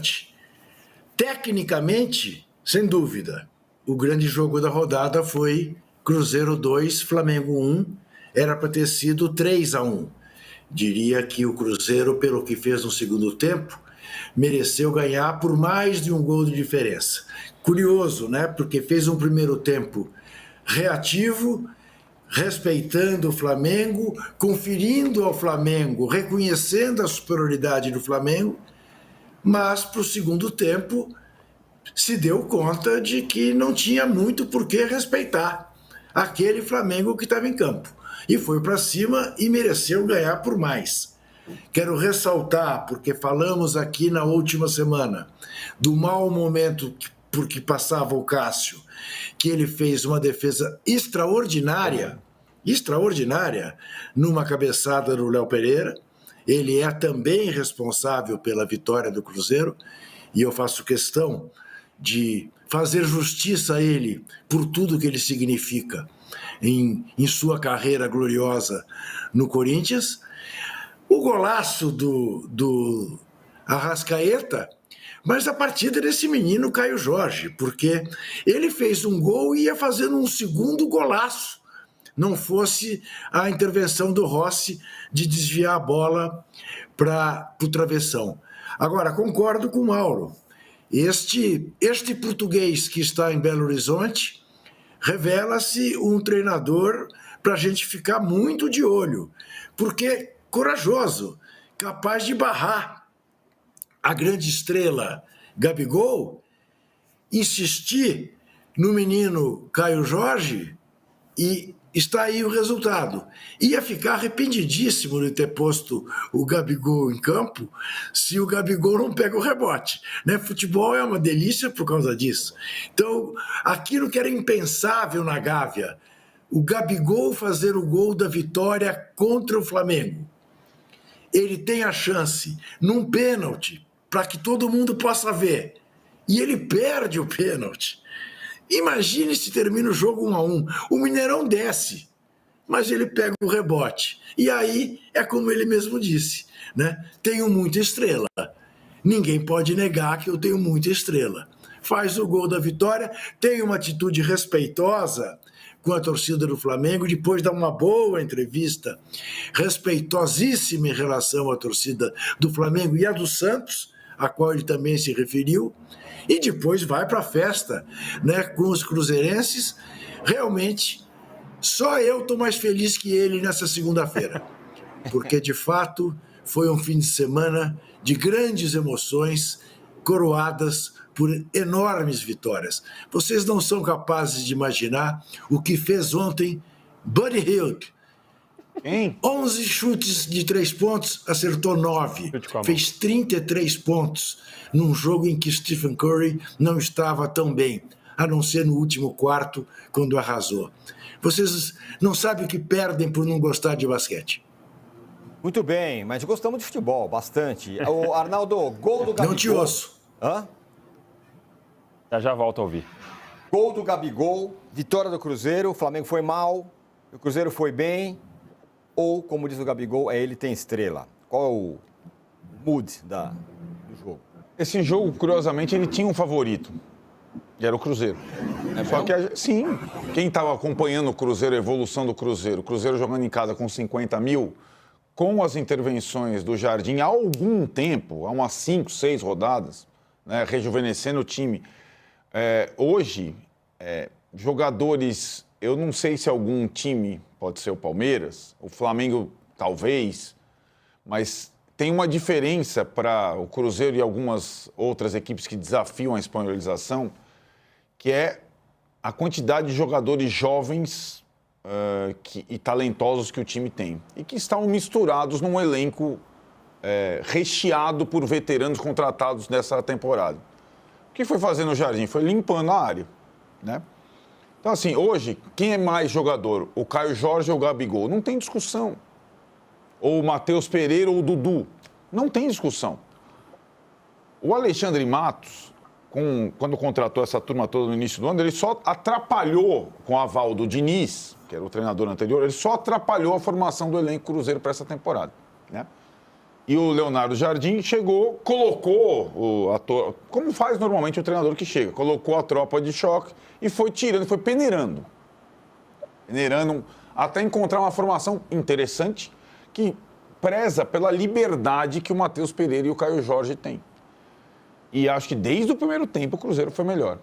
interessante. Tecnicamente, sem dúvida, o grande jogo da rodada foi Cruzeiro 2, Flamengo 1. Era para ter sido 3-1. Diria que o Cruzeiro, pelo que fez no segundo tempo, mereceu ganhar por mais de um gol de diferença. Curioso, né? Porque fez um primeiro tempo reativo, respeitando o Flamengo, conferindo ao Flamengo, reconhecendo a superioridade do Flamengo, mas para o segundo tempo se deu conta de que não tinha muito por que respeitar aquele Flamengo que estava em campo. E foi para cima e mereceu ganhar por mais. Quero ressaltar, porque falamos aqui na última semana, do mau momento por que passava o Cássio, que ele fez uma defesa extraordinária, numa cabeçada do Léo Pereira. Ele é também responsável pela vitória do Cruzeiro, e eu faço questão de fazer justiça a ele por tudo que ele significa em sua carreira gloriosa no Corinthians. O golaço do Arrascaeta, mas a partida desse menino Caio Jorge, porque ele fez um gol e ia fazendo um segundo golaço, não fosse a intervenção do Rossi de desviar a bola para o travessão. Agora, concordo com o Mauro. Este português que está em Belo Horizonte revela-se um treinador para a gente ficar muito de olho, porque corajoso, capaz de barrar a grande estrela Gabigol, insistir no menino Caio Jorge, e está aí o resultado. Ia ficar arrependidíssimo de ter posto o Gabigol em campo se o Gabigol não pega o rebote, né? Futebol é uma delícia por causa disso. Então, aquilo que era impensável na Gávea, o Gabigol fazer o gol da vitória contra o Flamengo. Ele tem a chance, num pênalti, para que todo mundo possa ver, e ele perde o pênalti. Imagine se termina o jogo 1-1. O Mineirão desce, mas ele pega o rebote. E aí é como ele mesmo disse, né? Tenho muita estrela. Ninguém pode negar que eu tenho muita estrela. Faz o gol da vitória, tem uma atitude respeitosa com a torcida do Flamengo, depois dá uma boa entrevista, respeitosíssima em relação à torcida do Flamengo e a do Santos, a qual ele também se referiu, e depois vai para a festa, né, com os cruzeirenses. Realmente, só eu estou mais feliz que ele nessa segunda-feira, porque, de fato, foi um fim de semana de grandes emoções, coroadas por enormes vitórias. Vocês não são capazes de imaginar o que fez ontem Buddy Hield. 11 chutes de 3 pontos, acertou 9. Fez 33 pontos num jogo em que Stephen Curry não estava tão bem, a não ser no último quarto, quando arrasou. Vocês não sabem o que perdem por não gostar de basquete. Muito bem, mas gostamos de futebol, bastante. O Arnaldo, gol do Gabigol. Não te ouço. Hã? Já volto a ouvir. Gol do Gabigol, vitória do Cruzeiro, o Flamengo foi mal, o Cruzeiro foi bem, ou, como diz o Gabigol, ele tem estrela. Qual é o mood do jogo? Esse jogo, curiosamente, ele tinha um favorito, que era o Cruzeiro. Só que, sim, quem estava acompanhando o Cruzeiro, a evolução do Cruzeiro, o Cruzeiro jogando em casa com 50 mil, com as intervenções do Jardim há algum tempo, há umas 5, 6 rodadas, né, rejuvenescendo o time. Hoje, jogadores, eu não sei se algum time, pode ser o Palmeiras, o Flamengo talvez, mas tem uma diferença para o Cruzeiro e algumas outras equipes que desafiam a espanholização, que é a quantidade de jogadores jovens e talentosos que o time tem e que estão misturados num elenco recheado por veteranos contratados nessa temporada. O que foi fazendo o Jardim? Foi limpando a área, né? Então, assim, hoje, quem é mais jogador? O Caio Jorge ou o Gabigol? Não tem discussão. Ou o Matheus Pereira ou o Dudu? Não tem discussão. O Alexandre Matos, quando contratou essa turma toda no início do ano, ele só atrapalhou, com o aval do Diniz, que era o treinador anterior, ele só atrapalhou a formação do elenco Cruzeiro para essa temporada, né? E o Leonardo Jardim chegou, colocou o ator, como faz normalmente o treinador que chega, colocou a tropa de choque e foi tirando, foi peneirando. Peneirando até encontrar uma formação interessante que preza pela liberdade que o Matheus Pereira e o Caio Jorge têm. E acho que desde o primeiro tempo o Cruzeiro foi melhor.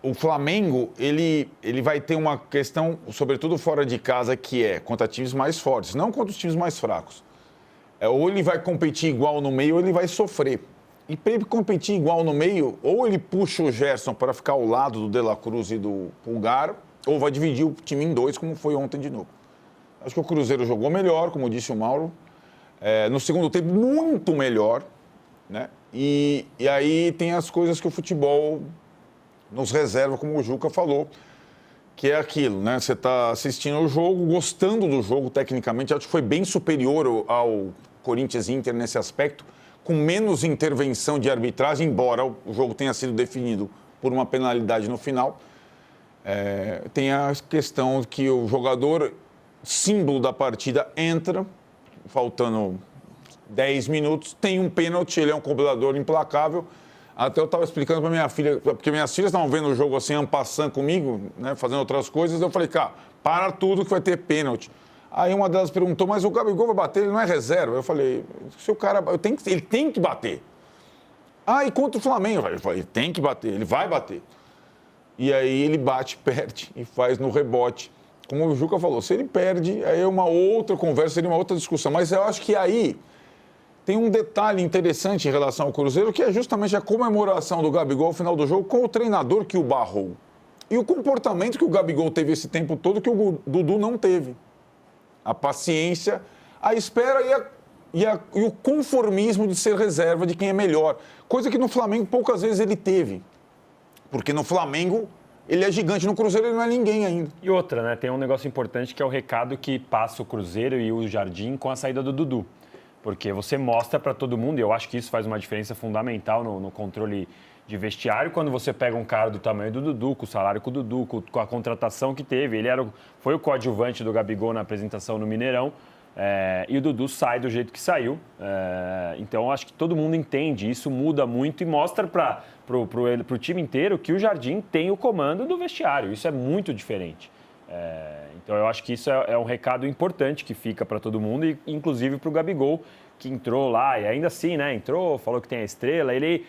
O Flamengo, ele vai ter uma questão, sobretudo fora de casa, que é contra times mais fortes, não contra os times mais fracos. Ou ele vai competir igual no meio ou ele vai sofrer. E para ele competir igual no meio, ou ele puxa o Gerson para ficar ao lado do De La Cruz e do Pulgar, ou vai dividir o time em dois, como foi ontem de novo. Acho que o Cruzeiro jogou melhor, como disse o Mauro. No segundo tempo, muito melhor. Né? E aí tem as coisas que o futebol nos reserva, como o Juca falou, que é aquilo, né? Você está assistindo ao jogo, gostando do jogo tecnicamente, acho que foi bem superior ao Corinthians e Inter nesse aspecto, com menos intervenção de arbitragem, embora o jogo tenha sido definido por uma penalidade no final. Tem a questão que o jogador símbolo da partida entra, faltando 10 minutos, tem um pênalti, ele é um cobrador implacável. Até eu estava explicando para minha filha, porque minhas filhas estavam vendo o jogo assim, en passant comigo, né, fazendo outras coisas. Eu falei, cara, para tudo que vai ter pênalti. Aí uma delas perguntou, mas o Gabigol vai bater, ele não é reserva. Eu falei, se o cara, ele tem que bater. E contra o Flamengo? Eu falei, ele tem que bater, ele vai bater. E aí ele bate, perde e faz no rebote. Como o Juca falou, se ele perde, aí é uma outra conversa, seria uma outra discussão. Mas eu acho que aí tem um detalhe interessante em relação ao Cruzeiro, que é justamente a comemoração do Gabigol ao final do jogo com o treinador que o barrou. E o comportamento que o Gabigol teve esse tempo todo que o Dudu não teve. A paciência, a espera e o conformismo de ser reserva de quem é melhor. Coisa que no Flamengo poucas vezes ele teve. Porque no Flamengo ele é gigante, no Cruzeiro ele não é ninguém ainda. E outra, né? Tem um negócio importante que é o recado que passa o Cruzeiro e o Jardim com a saída do Dudu. Porque você mostra para todo mundo, e eu acho que isso faz uma diferença fundamental no controle de vestiário, quando você pega um cara do tamanho do Dudu, com o salário com o Dudu, com a contratação que teve. Ele foi o coadjuvante do Gabigol na apresentação no Mineirão, e o Dudu sai do jeito que saiu. Então, acho que todo mundo entende, isso muda muito e mostra para o time inteiro que o Jardim tem o comando do vestiário. Isso é muito diferente. Então, eu acho que isso é um recado importante que fica para todo mundo, e inclusive para o Gabigol, que entrou lá e ainda assim, né, entrou, falou que tem a estrela, ele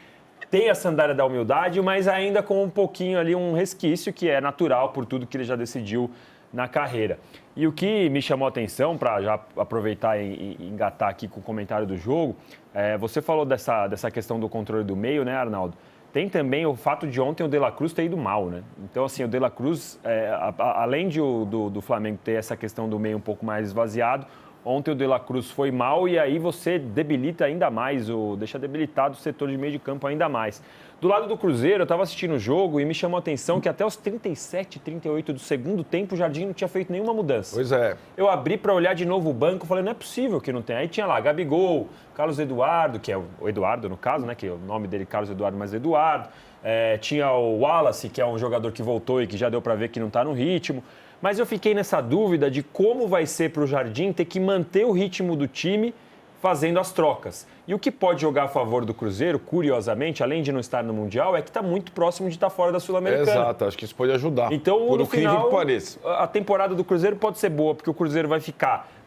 tem a sandália da humildade, mas ainda com um pouquinho ali, um resquício que é natural por tudo que ele já decidiu na carreira. E o que me chamou a atenção, para já aproveitar e engatar aqui com o comentário do jogo, você falou dessa questão do controle do meio, né, Arnaldo? Tem também o fato de ontem o De La Cruz ter ido mal, né? Então, assim, o De La Cruz, além do Flamengo ter essa questão do meio um pouco mais esvaziado, ontem o De La Cruz foi mal e aí você debilita ainda mais, deixa debilitado o setor de meio de campo ainda mais. Do lado do Cruzeiro, eu estava assistindo o jogo e me chamou a atenção que até os 37, 38 do segundo tempo o Jardim não tinha feito nenhuma mudança. Pois é. Eu abri para olhar de novo o banco e falei, não é possível que não tenha. Aí tinha lá Gabigol, Carlos Eduardo, que é o Eduardo no caso, né? Que é o nome dele Carlos Eduardo, mas Eduardo. Tinha o Wallace, que é um jogador que voltou e que já deu para ver que não está no ritmo. Mas eu fiquei nessa dúvida de como vai ser para o Jardim ter que manter o ritmo do time fazendo as trocas. E o que pode jogar a favor do Cruzeiro, curiosamente, além de não estar no Mundial, é que está muito próximo de estar fora da Sul-Americana. Exato, acho que isso pode ajudar. Então, por no incrível final, que pareça. a temporada do Cruzeiro pode ser boa, porque o Cruzeiro vai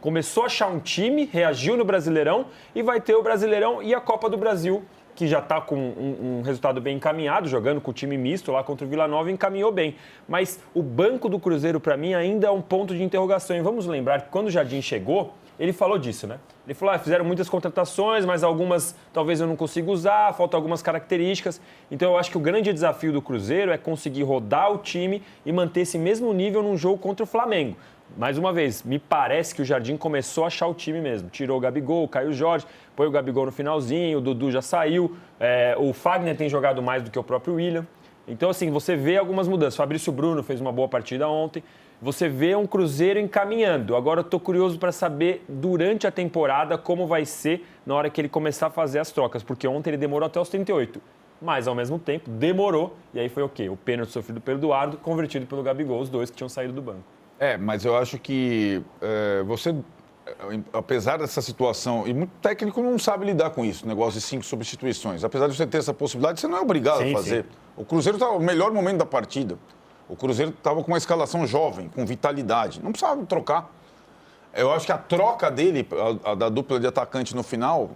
começou a achar um time, reagiu no Brasileirão e vai ter o Brasileirão e a Copa do Brasil, que já está com um resultado bem encaminhado, jogando com o time misto lá contra o Vila Nova, encaminhou bem. Mas o banco do Cruzeiro, para mim, ainda é um ponto de interrogação. E vamos lembrar que quando o Jardim chegou, ele falou disso, né? Ele falou, fizeram muitas contratações, mas algumas talvez eu não consiga usar, faltam algumas características. Então eu acho que o grande desafio do Cruzeiro é conseguir rodar o time e manter esse mesmo nível num jogo contra o Flamengo. Mais uma vez, me parece que o Jardim começou a achar o time mesmo. Tirou o Gabigol, o Caio Jorge, põe o Gabigol no finalzinho, o Dudu já saiu, o Fagner tem jogado mais do que o próprio William. Então, assim, você vê algumas mudanças. O Fabrício Bruno fez uma boa partida ontem. Você vê um Cruzeiro encaminhando. Agora eu estou curioso para saber, durante a temporada, como vai ser na hora que ele começar a fazer as trocas. Porque ontem ele demorou até os 38. Mas, ao mesmo tempo, demorou. E aí foi o quê? O pênalti sofrido pelo Eduardo, convertido pelo Gabigol, os dois que tinham saído do banco. Mas eu acho que você apesar dessa situação, e muito técnico não sabe lidar com isso, negócio de 5 substituições. Apesar de você ter essa possibilidade, você não é obrigado a fazer. Sim. O Cruzeiro estava no melhor momento da partida. O Cruzeiro estava com uma escalação jovem, com vitalidade. Não precisava trocar. Eu acho que a troca dele, a da dupla de atacante no final...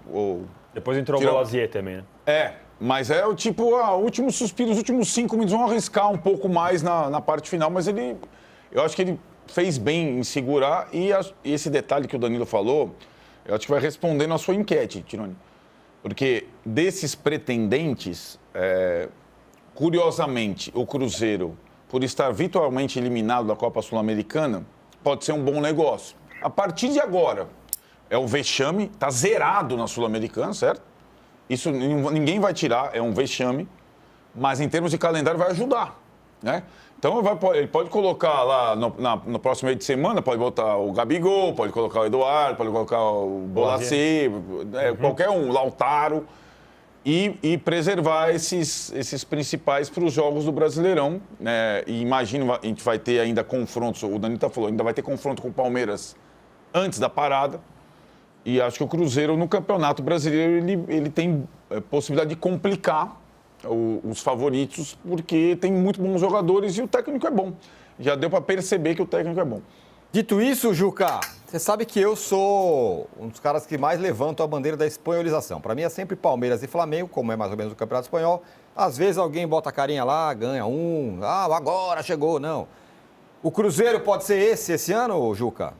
Depois entrou o Bolazier também, né? Mas é o tipo, o último suspiro, os últimos 5 minutos vão arriscar um pouco mais na parte final, mas eu acho que ele fez bem em segurar e esse detalhe que o Danilo falou, eu acho que vai respondendo a sua enquete, Tironi. Porque desses pretendentes, curiosamente, o Cruzeiro, por estar virtualmente eliminado da Copa Sul-Americana, pode ser um bom negócio. A partir de agora, é o vexame, está zerado na Sul-Americana, certo? Isso ninguém vai tirar, é um vexame, mas em termos de calendário vai ajudar, né? Então ele pode colocar lá no próximo meio de semana, pode botar o Gabigol, pode colocar o Eduardo, pode colocar o Bolazier, qualquer um, Lautaro, e preservar esses principais para os jogos do Brasileirão, né? E imagino, a gente vai ter ainda confrontos, o Danilo falou, ainda vai ter confronto com o Palmeiras antes da parada. E acho que o Cruzeiro, no Campeonato Brasileiro, ele tem possibilidade de complicar os favoritos, porque tem muito bons jogadores e o técnico é bom. Já deu para perceber que o técnico é bom. Dito isso, Juca, você sabe que eu sou um dos caras que mais levantam a bandeira da espanholização. Para mim é sempre Palmeiras e Flamengo, como é mais ou menos o Campeonato Espanhol. Às vezes alguém bota a carinha lá, ganha um, agora chegou, não. O Cruzeiro pode ser esse ano, Juca?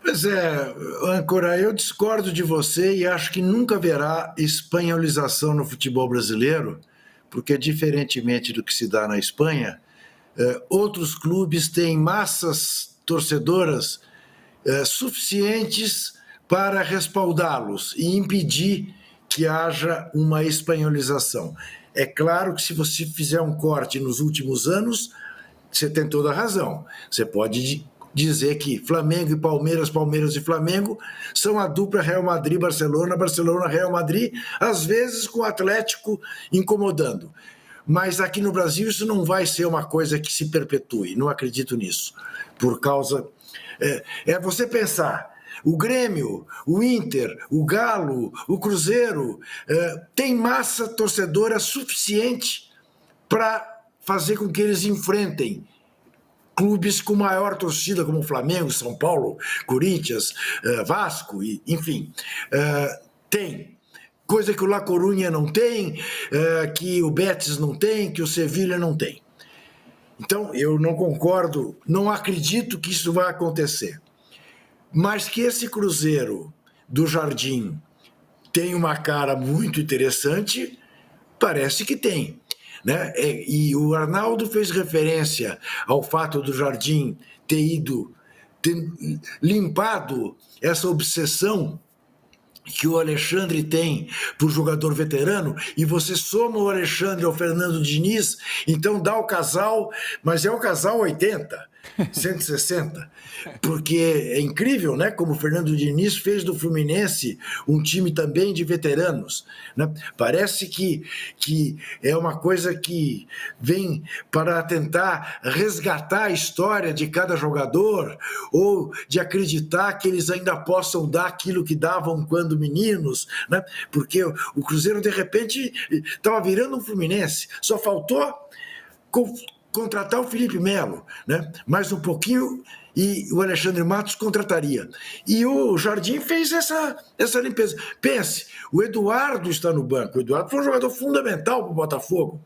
Pois é, Âncora, eu discordo de você e acho que nunca haverá espanholização no futebol brasileiro, porque, diferentemente do que se dá na Espanha, outros clubes têm massas torcedoras suficientes para respaldá-los e impedir que haja uma espanholização. É claro que se você fizer um corte nos últimos anos, você tem toda a razão. Você pode dizer que Flamengo e Palmeiras, Palmeiras e Flamengo são a dupla Real Madrid-Barcelona, Barcelona-Real Madrid, às vezes com o Atlético incomodando. Mas aqui no Brasil isso não vai ser uma coisa que se perpetue, não acredito nisso. Por causa... você pensar, o Grêmio, o Inter, o Galo, o Cruzeiro, tem massa torcedora suficiente para fazer com que eles enfrentem clubes com maior torcida, como Flamengo, São Paulo, Corinthians, Vasco, enfim. Tem. Coisa que o La Coruña não tem, que o Betis não tem, que o Sevilha não tem. Então, eu não concordo, não acredito que isso vai acontecer. Mas que esse Cruzeiro do Jardim tem uma cara muito interessante, parece que tem. Né? E o Arnaldo fez referência ao fato do Jardim ter limpado essa obsessão que o Alexandre tem por jogador veterano, e você soma o Alexandre ao Fernando Diniz, então dá o casal, mas é o casal 80, 160, porque é incrível, né, como o Fernando Diniz fez do Fluminense um time também de veteranos, né? Parece que é uma coisa que vem para tentar resgatar a história de cada jogador, ou de acreditar que eles ainda possam dar aquilo que davam quando meninos, né? Porque o Cruzeiro de repente estava virando um Fluminense, só faltou contratar o Felipe Melo, né? Mais um pouquinho e o Alexandre Matos contrataria. E o Jardim fez essa limpeza. Pense, o Eduardo está no banco. O Eduardo foi um jogador fundamental para o Botafogo,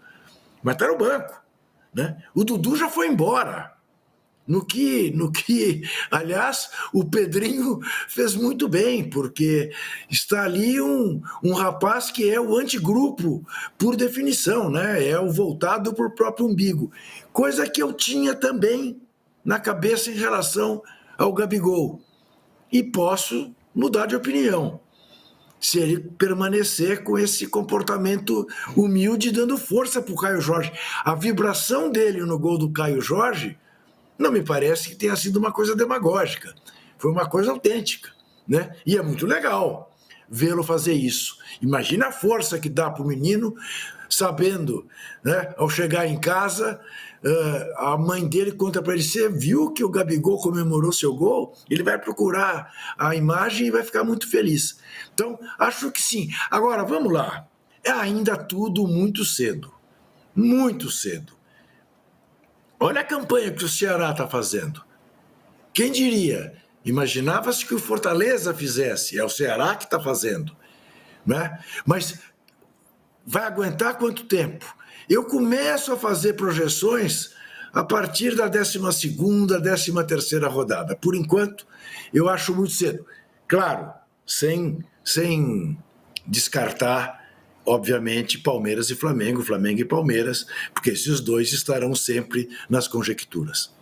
mas está no banco, né? O Dudu já foi embora. No que, aliás, o Pedrinho fez muito bem, porque está ali um rapaz que é o antigrupo, por definição, né? É o voltado para o próprio umbigo. Coisa que eu tinha também na cabeça em relação ao Gabigol. E posso mudar de opinião, se ele permanecer com esse comportamento humilde, dando força para o Caio Jorge. A vibração dele no gol do Caio Jorge não me parece que tenha sido uma coisa demagógica. Foi uma coisa autêntica, né? E é muito legal. vê-lo fazer isso. Imagina a força que dá para o menino, sabendo, né, ao chegar em casa, a mãe dele conta para ele: você viu que o Gabigol comemorou seu gol? Ele vai procurar a imagem e vai ficar muito feliz. Então, acho que sim. Agora, vamos lá. É ainda tudo muito cedo. Muito cedo. Olha a campanha que o Ceará está fazendo. Quem diria? Imaginava-se que o Fortaleza fizesse. É o Ceará que está fazendo. Né? Mas vai aguentar quanto tempo? Eu começo a fazer projeções a partir da 12ª, 13ª rodada. Por enquanto, eu acho muito cedo. Claro, sem descartar, obviamente, Palmeiras e Flamengo, Flamengo e Palmeiras, porque esses dois estarão sempre nas conjecturas.